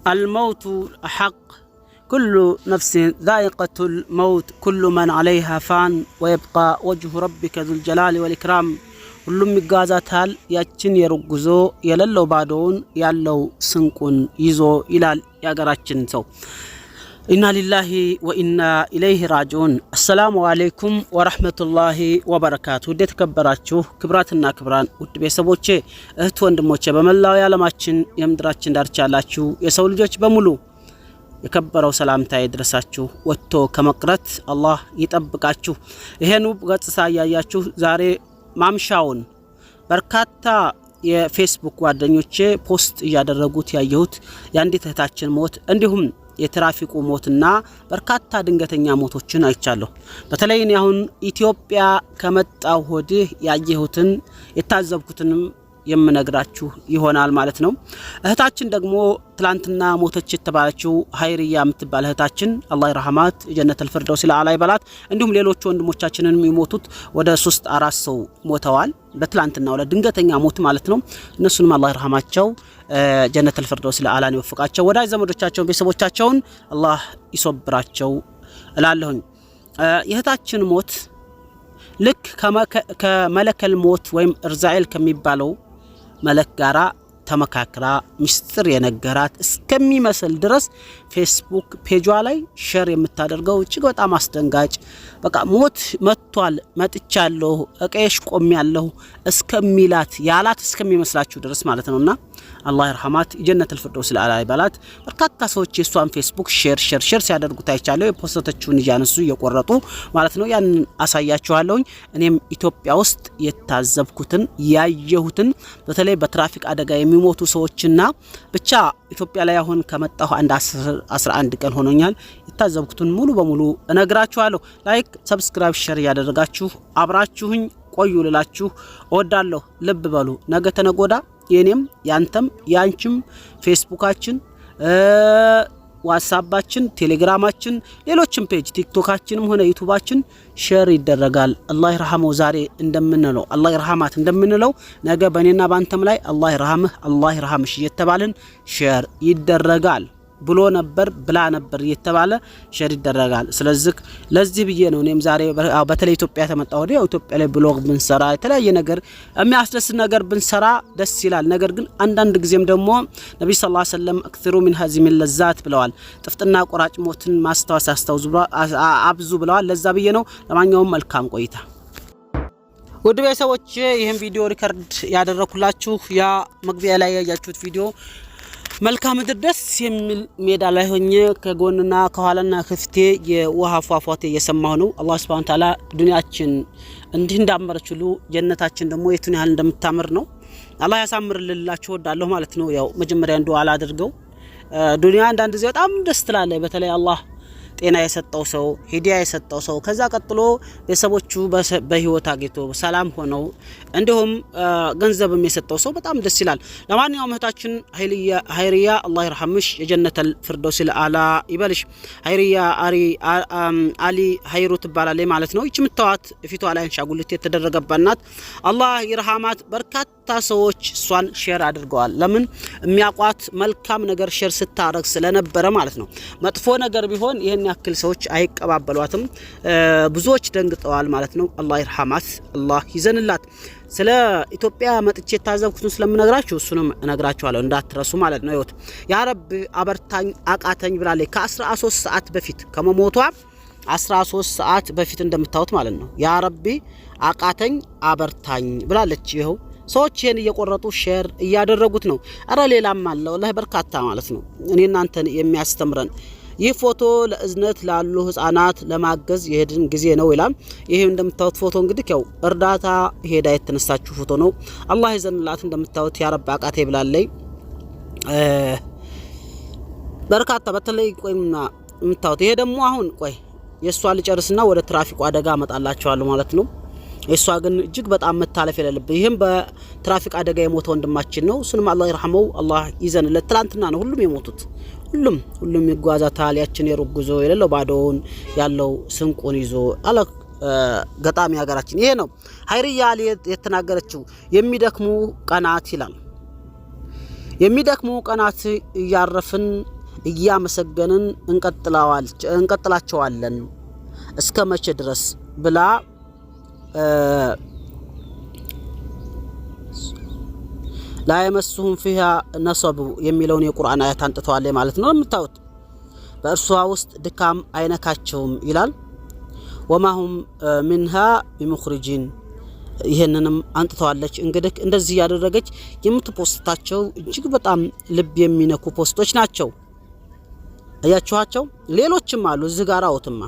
الموت حق كل نفس ذائقة الموت كل من عليها فان ويبقى وجه ربك ذو الجلال والإكرام ሁሉም ይጋዛታል ያችን የሩጉዞ የለለው ባዶውን ያለው ስንቁን ይዞ ይላል ያገራችን ሰው ኢና ሊላሂ ወኢና ኢለይሂ ራጂዑን አሰላሙ አለይኩም ወራህመቱላሂ ወበረካቱ ተከበራችሁ ክብራትና ክብራን ውድ ቤተሰቦቼ እህት ወንድሞቼ በመላው ዓለማችን የምድራችን ዳርቻ ያላችሁ የሰው ልጆች በሙሉ የከበረው ሰላምታ ይድረሳችሁ ወጥቶ ከመቅረት አላህ ይጠብቃችሁ ይሄን ውብ ገጽታ ያያችሁ ዛሬ ማምሻውን በርካታ የፌስቡክ ጓደኞቼ ፖስት ያደረጉት ያየሁት ያንዲት እህታችን ሞት እንዲሁም የትራፊኩ ሞትና በርካታ ድንገተኛ ሞቶችን አይቻለሁ በተለይ እኔ አሁን ኢትዮጵያ ከመጣው ወዲህ ያየሁትን የታዘብኩትንም የምነግራችሁ ይሆናል ማለት ነው እህታችን ደግሞ ትላንትና ሞተች የተባለችው ሀይሪያ የምትባል እህታችን አላህ ይርሐማት ጀነተል ፊርደውስ ለአላ ይበላት እንዲሁም ሌሎች ወንድሞቻችንን የሚሞቱት ወደ 3-4 ሰው ሞተዋል በትላንትና ወለ ድንገተኛ ሞት ማለት ነው እነሱንም አላህ ይርሐማቸው ጀነተል ፊርደውስ ለአላን ይወፍቃቸው ወዳጅ ዘመዶቻቸው ቤተሰቦቻቸውን አላህ ይሶብራቸው እላለሁ የእህታችን ሞት ልክ ከመለከል ሞት ወይም እርዛኤል ከሚባለው መለክ ጋራ ተመካክራ ሚስጥር የነገራት እስከሚመስል ድረስ ፌስቡክ ፔጇ ላይ ሼር የምታደርገው እጅግ በጣም አስደንጋጭ በቃ ሞት መጥቷል መጥቻለሁ እቀሽ ቆሚያለሁ እስከሚላት ያላት እስከሚመስላችሁ ድረስ ማለት ነውና አላህ ይርሐማት ጀነተል ፊርደውስ ለአላ ይበላት በርካታ ሰዎች የሷን ፌስቡክ ሼር ሲያደርጉት አይቻለሁ የፖስቶቹን እያነሱ እየቆረጡ ማለት ነው ያን አሳያችኋለሁ እኔም ኢትዮጵያ ውስጥ የታዘብኩትን ያየሁትን በተለይ በትራፊክ አደጋ የሚሞቱ ሰዎችና ብቻ ኢትዮጵያ ላይ አሁን ከመጣሁ አንድ 11 ቀን ሆኖኛል የታዘብኩትን ሙሉ በሙሉ እነግራችኋለሁ ላይክ ሰብስክራይብ ሼር ያደረጋችሁ አብራችሁኝ ቆዩ ልላችሁ እወዳለሁ ልብ በሉ ነገ ተነጎዳ የኔም ያንተም ያንቺም ፌስቡካችን ዋትስአፓችን ቴሌግራማችን ሌሎችም ፔጅ ቲክቶካችንም ሆነ ዩቲዩባችን ሼር ይደረጋል አላህ ይርሐመው ዛሬ እንደምንለው አላህ ይርሐማት እንደምንለው ነገ በእኔና ባንተም ላይ አላህ ይርሐምህ አላህ ይርሐምሽ እየተባለን ሼር ይደረጋል ብሎ ነበር ብላ ነበር እየተባለ ሼር ይደረጋል ስለዚህ ለዚህ ብዬ ነው እኔም ዛሬ በተለይ ኢትዮጵያ ተመጣው ወዲያ ኢትዮጵያ ላይ ብሎግ ብንሰራ የተለያየ ነገር የሚያስደስት ነገር ብንሰራ ደስ ይላል ነገር ግን አንዳንድ ጊዜም ደግሞ ነብይ ሰለላሁ ዐለይሂ ወሰለም አክثሩ من هذه اللذات ብለዋል ጥፍጥና ቆራጭ ሞትን ማስተዋስ አስተውዙ አብዙ ብለዋል ለዛ ብዬ ነው ለማንኛውም መልካም ቆይታ ውድ ቤተሰቦች ይሄን ቪዲዮ ሪከርድ ያደረኩላችሁ ያ መግቢያ ላይ ያያችሁት ቪዲዮ መልካም ድረስ የሚል ሜዳ ላይ ሆኜ ከጎንና ከኋላና ከፍቴ የውሃ ፏፏቴ እየሰማሁ ነው አላህ Subhanahu Ta'ala ዱንያችን እንዲህ እንዳመረችሉ ጀነታችን ደግሞ የቱን ያህል እንደምታምር ነው አላህ ያሳምርልላችሁ ወዳለሁ ማለት ነው ያው መጀመሪያ እንደው አላደርገው ዱንያ አንዳንድ ጊዜ በጣም ደስ ትላለች በተለይ አላህ ጤና የሰጠው ሰው ሂዳያ የሰጠው ሰው ከዛ ቀጥሎ ቤተሰቦቹ በህይወት አግኝቶ ሰላም ሆነው እንዲሁም ገንዘብም የሰጠው ሰው በጣም ደስ ይላል ለማንኛውም እህታችን ሀይሪያ አላህ ይርሐምሽ የጀነተል ፊርደውስ ለአላ ይበልሽ ሀይሪያ አሊ ሀይሩ ትባላለች ማለት ነው እቺ ምታዋት ፊቷ ላይ አንሻጉልት የተደረገባናት አላህ ይርሐማት በርካታ ሰዎች እሷን ሼር አድርገዋል ለምን የሚያቋት መልካም ነገር ሼር ስታረግ ስለነበረ ማለት ነው መጥፎ ነገር ቢሆን ይሄን ያክል ሰዎች አይቀባበሏትም ብዙዎች ደንግጠዋል ማለት ነው አላህ ይርሐማት አላህ ይዘንላት ስለ ኢትዮጵያ መጥቼ ታዘብኩትን ስለምነግራችሁ እሱንም እነግራችኋለሁ እንዳትረሱ ማለት ነው ይወት ያ ረብ አበርታኝ አቃተኝ ብላለች ከ13 ሰዓት በፊት ከመሞቷ 13 ሰዓት በፊት እንደምታዩት ማለት ነው ያ ረቢ አቃተኝ አበርታኝ ብላለች ይሄው ሰዎች ይሄን እየቆረጡ ሼር እያደረጉት ነው አረ ሌላም አለ ወላሂ በርካታ ማለት ነው እኔ እናንተን የሚያስተምረን ይህ ፎቶ ለእዝነት ላሉ ህፃናት ለማገዝ የሄድን ጊዜ ነው ይላል ይሄ እንደምታዩት ፎቶ እንግዲህ ያው እርዳታ ሄዳ የተነሳችሁ ፎቶ ነው አላህ ይዘንላት እንደምታዩት ያ ረብ አቃቴ ብላለይ በርካታ በተለይ ቆይና የምታዩት ይሄ ደግሞ አሁን ቆይ የሷ ልጨርስና ወደ ትራፊኩ አደጋ አመጣላችኋለሁ ማለት ነው እሷ ግን እጅግ በጣም መታለፍ የሌለበት ይሄም በትራፊክ አደጋ የሞተ ወንድማችን ነው እሱንም አላህ ይርሐመው አላህ ይዘንለት ትላንትና ነው ሁሉም የሞቱት ሁሉም ይጓዛታል ያችን የሩጉዞ የሌለው ባዶውን ያለው ስንቁን ይዞ አለ ገጣሚ ሀገራችን ይሄ ነው ሀይሪያ የተናገረችው የሚደክሙ ቀናት ይላል የሚደክሙ ቀናት እያረፍን እያመሰገንን እንቀጥላቸዋለን እስከ መቼ ድረስ ብላ لا يمسهم فيها نصب የሚለውን የቁርአን አያት አንጥተዋል ማለት ነው የምታዩት በእርሷ ውስጥ ድካም አይነካቸውም ይላል وما هم منها بمخرجين ይሄንንም አንጥተዋለች እንግዲህ እንደዚህ ያደረገች የምትፖስታቸው እጅግ በጣም ልብ የሚነኩ ፖስቶች ናቸው አያችኋቸው ሌሎችም አሉ እዚህ ጋር አውጥማ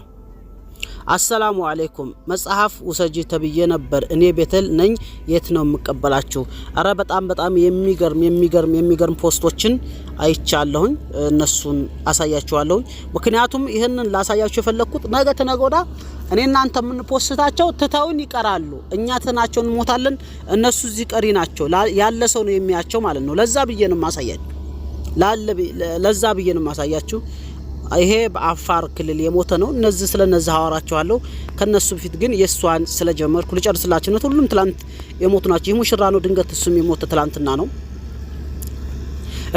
አሰላሙ አለይኩም መጽሐፍ ወሰጂ ተብዬ ነበር እኔ ቤተል ነኝ የት ነው መቀበላችሁ አረ በጣም የሚገርም ፖስቶችን አይቻለሁኝ እነሱን አሳያችኋለሁ ምክንያቱም ይሄንን ላሳያችሁ የፈለኩት ነገ ተነጎዳ እኔ እናንተ ምን ፖስታቸው ትተውን ይቀራሉ እኛ ተናቸውን ሞታለን እነሱ እዚህ ቀሪ ናቸው ያለ ሰው ነው የሚያቸው ማለት ነው ለዛ ብዬ ነው ማሳያችሁ ለዛ ብዬ ነው ማሳያችሁ ይሄ በአፋር ክልል የሞተ ነው እነዚህ ስለነዚህ አወራቸዋለሁ ከነሱ በፊት ግን የሷን ስለጀመርኩ ልጨርስላችሁ ነው ሁሉም ትላንት የሞቱ ናቸው ይሄ ሙሽራ ነው ድንገት እሱም የሞተ ትላንትና ነው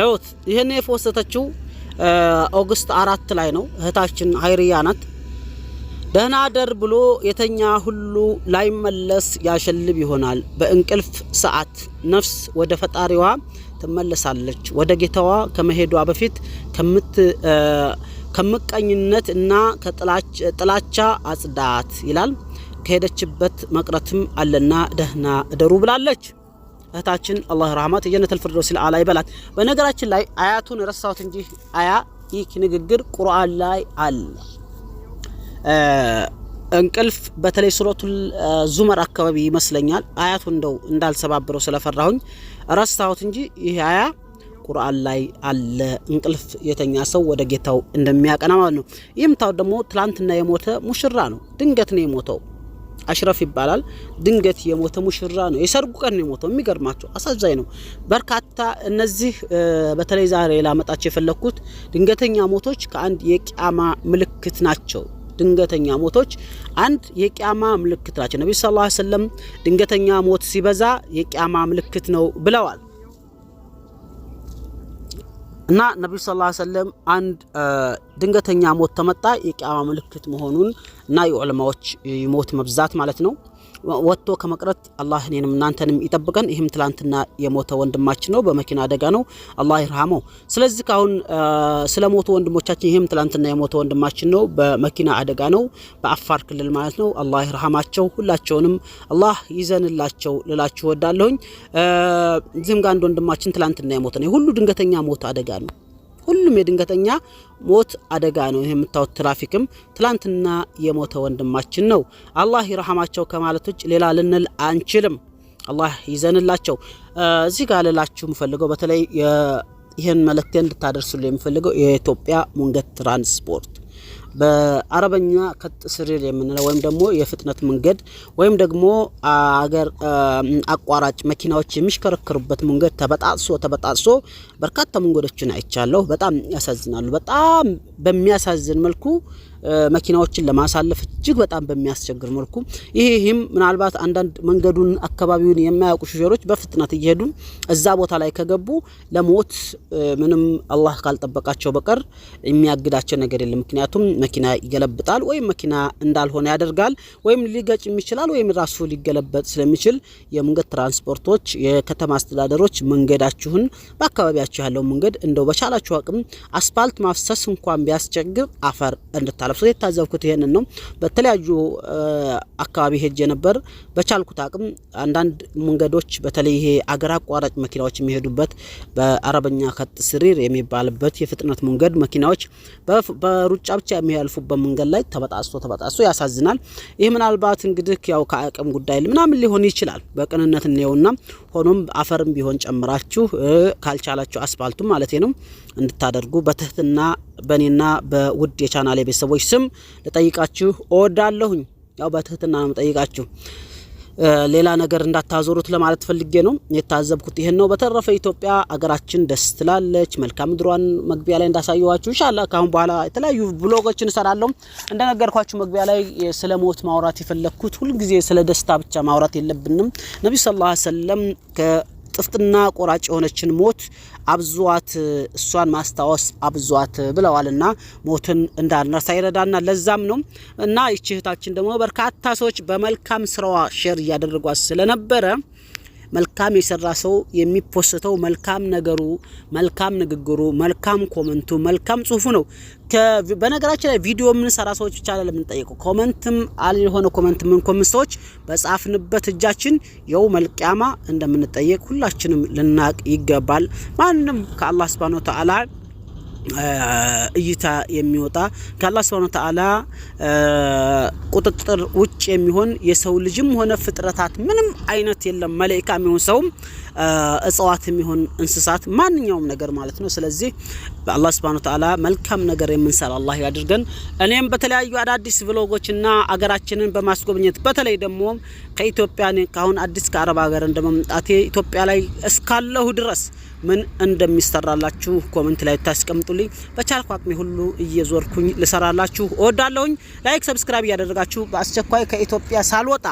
እውት ይሄን የፎሰተችው ኦገስት 4 ላይ ነው እህታችን ሀይሪያ ናት ደህና ደር ብሎ የተኛ ሁሉ ላይመለስ ያሸልብ ይሆናል በእንቅልፍ ሰዓት ነፍስ ወደ ፈጣሪዋ ትመለሳለች ወደ ጌታዋ ከመሄዷ በፊት ከምቀኝነት እና ከጥላቻ አጽዳት ይላል ከሄደችበት መቅረትም አለና ደህና እደሩ ብላለች እህታችን አላህ ረህመት የጀነተል ፊርደውስ አላ ይበላት በነገራችን ላይ አያቱን ረሳሁት እንጂ አያ ይህ ንግግር ቁርአን ላይ አለ እንቅልፍ በተለይ ሱረቱል ዙመር አካባቢ ይመስለኛል አያቱን እንደው እንዳልሰባብረው ስለፈራሁኝ ረሳሁት እንጂ ይሄ አያ ቁርአን ላይ አለ እንቅልፍ የተኛ ሰው ወደ ጌታው እንደሚያቀና ማለት ነው ይህም ታው ደግሞ ትላንትና የሞተ ሙሽራ ነው ድንገት ነው የሞተው አሽረፍ ይባላል ድንገት የሞተ ሙሽራ ነው የሰርጉ ቀን ነው የሞተው የሚገርማቸው አሳዛኝ ነው በርካታ እነዚህ በተለይ ዛሬ ላመጣቸው የፈለኩት ድንገተኛ ሞቶች ከአንድ የቂያማ ምልክት ናቸው ድንገተኛ ሞቶች አንድ የቂያማ ምልክት ናቸው ነብዩ ሰለላሁ ዐለይሂ ወሰለም ድንገተኛ ሞት ሲበዛ የቂያማ ምልክት ነው ብለዋል እና ነብዩ ሰለላሁ ዐለይሂ ወሰለም አንድ ድንገተኛ ሞት ተመጣ የቂያማ ምልክት መሆኑን እና የዑለማዎች ሞት መብዛት ማለት ነው ወጥቶ ከመቅረት አላህ እኔንም እናንተንም ይጠብቀን ይሄም ትላንትና የሞተ ወንድማችን ነው በመኪና አደጋ ነው አላህ ይርሃመው ስለዚህ ካሁን ስለሞቱ ወንድሞቻችን ይሄም ትላንትና የሞተ ወንድማችን ነው በመኪና አደጋ ነው በአፋር ክልል ማለት ነው አላህ ይርሃማቸው ሁላቸውንም አላህ ይዘንላቸው ልላችሁ ወዳለሁኝ እዚህም ጋር አንድ ወንድማችን ትላንትና የሞተ ነው ሁሉ ድንገተኛ ሞት አደጋ ነው ሁሉም የድንገተኛ ሞት አደጋ ነው ይሄ የምታውት ትራፊክም ትላንትና የሞተ ወንድማችን ነው አላህ ይርሃማቸው ከማለት ውጭ ሌላ ልንል አንችልም አላህ ይዘንላቸው እዚህ ጋር ለላችሁ ምፈልገው በተለይ ይሄን መልእክት እንድታደርሱልኝ የምፈልገው የኢትዮጵያ መንገድ ትራንስፖርት በአረበኛ ከጥስሪር የምንለው ወይም ደግሞ የፍጥነት መንገድ ወይም ደግሞ አገር አቋራጭ መኪናዎች የሚሽከረከሩበት መንገድ ተበጣጥሶ በርካታ መንገዶችን አይቻለሁ በጣም ያሳዝናሉ በጣም በሚያሳዝን መልኩ መኪናዎችን ለማሳለፍ እጅግ በጣም በሚያስቸግር መልኩ ይሄም ምናልባት አንዳንድ መንገዱን አካባቢውን የማያውቁ ሹፌሮች በፍጥነት እየሄዱ እዛ ቦታ ላይ ከገቡ ለሞት ምንም አላህ ካልጠበቃቸው በቀር የሚያግዳቸው ነገር የለም ምክንያቱም መኪና ይገለብጣል ወይም መኪና እንዳልሆነ ያደርጋል ወይም ሊገጭ ይችላል ወይም ራሱ ሊገለበጥ ስለሚችል የመንገድ ትራንስፖርቶች የከተማ አስተዳደሮች መንገዳችሁን በአካባቢያችሁ ያለው መንገድ እንደው በቻላችሁ አቅም አስፋልት ማፍሰስ እንኳን ቢያስቸግር አፈር እንድታለፉ የታዘብኩት ይሄንን ነው በተለያዩ አካባቢ ሄጄ ነበር በቻልኩት አቅም አንዳንድ መንገዶች በተለይ ይሄ አገር አቋራጭ መኪናዎች የሚሄዱበት በአረበኛ ከጥስሪር የሚባልበት የፍጥነት መንገድ መኪናዎች በሩጫ ብቻ የሚያልፉበት መንገድ ላይ ተበጣጥሶ ያሳዝናል ይሄ ምናልባት እንግዲህ ያው ከአቅም ጉዳይ ምናምን ሊሆን ይችላል በቅንነት ነውና ሆኖም አፈርም ቢሆን ጨምራችሁ ካልቻላችሁ አስፋልቱ ማለት ነው እንድታደርጉ በትህትና በኔና በውድ የቻናሌ ቤተሰቦች ስም ለጠይቃችሁ እወዳለሁኝ ያው በትህትና ነው ጠይቃችሁ ሌላ ነገር እንዳታዞሩት ለማለት ፈልጌ ነው የታዘብኩት ይሄን ነው በተረፈ ኢትዮጵያ አገራችን ደስ ትላለች መልካም ድሯን መግቢያ ላይ እንዳሳየዋችሁ ኢንሻአላህ ካሁን በኋላ የተለያዩ ብሎጎችን እሰራለሁ እንደነገርኳችሁ መግቢያ ላይ ስለ ሞት ማውራት የፈለኩት ሁሉ ጊዜ ስለ ደስታ ብቻ ማውራት የለብንም ነብዩ ሰለላሁ ዐለይሂ ወሰለም ጥፍጥና ቆራጭ የሆነችን ሞት አብዟት እሷን ማስታወስ አብዟት ብለዋልና ሞትን እንዳንረሳ ይረዳና ለዛም ነው እና ይህች እህታችን ደግሞ በርካታ ሰዎች በመልካም ስራዋ ሼር ያደረጓት ስለነበረ መልካም የሰራ ሰው የሚፖስተው መልካም ነገሩ መልካም ንግግሩ መልካም ኮሜንቱ መልካም ጽሁፉ ነው በነገራችን ላይ ቪዲዮ ምን ሰራ ሰዎች ብቻ አይደለም እንጠይቀው ኮሜንትም አልሆነ ኮሜንት ምን ኮሜንት ሰዎች በጻፍንበት እጃችን የውመል ቂያማ እንደምንጠየቅ ሁላችንም ልናቅ ይገባል ማንንም ከአላህ Subhanahu Wa Ta'ala እይታ የሚወጣ ከአላህ Subhanahu Wa Ta'ala ቁጥጥር ውጭ የሚሆን የሰው ልጅም ሆነ ፍጥረታት ምንም አይነት የለም መላእክት የሚሆን ሰው እጽዋት የሚሆን እንስሳት ማንኛውም ነገር ማለት ነው ስለዚህ በአላህ Subhanahu Wa Ta'ala መልካም ነገር የምንሰራ አላህ ያድርገን እኔም በተለያዩ አዳዲስ ብሎጎችና አገራችንን በማስጎብኘት በተለይ ደግሞ ከኢትዮጵያ ካሁን አዲስ ከአረብ ሀገር እንደመምጣቴ ኢትዮጵያ ላይ እስካለሁ ድረስ ምን እንደሚሰራላችሁ ኮሜንት ላይ ታስቀምጡልኝ በቻልኩ አቅሜ ሁሉ እየዞርኩኝ ልሰራላችሁ እወዳለሁኝ ላይክ ሰብስክራይብ ያደረጋችሁ በአስቸኳይ ከኢትዮጵያ ሳልወጣ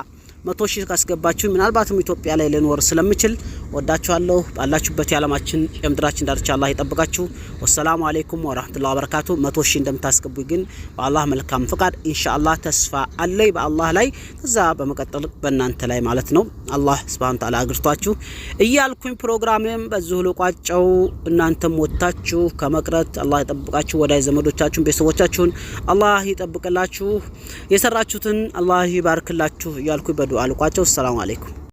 100,000 ካስገባችሁ ምናልባትም ኢትዮጵያ ላይ ለኖር ስለምችል ወዳችኋለሁ ባላችሁበት ያለማችን የምድራችን ዳርቻ አላህ ይጠብቃችሁ ወሰላሙ አለይኩም ወራህመቱላሂ ወበረካቱ 100,000 እንደምታስገቡ ግን በአላህ መልካም ፍቃድ ኢንሻአላህ ተስፋ አለይ በአላህ ላይ ከዛ በመቀጠል በእናንተ ላይ ማለት ነው አላህ Subhanahu Wa Ta'ala አግርቷችሁ እያልኩኝ ፕሮግራሜም በዚሁ ልቋጨው እናንተም ወጣችሁ ከመቅረት አላህ ይጠብቃችሁ ወዳይ ዘመዶቻችሁን ቤተሰቦቻችሁን አላህ ይጠብቅላችሁ የሰራችሁትን አላህ ይባርክላችሁ እያልኩኝ በዱዓ ልቋጨው ሰላም አለይኩም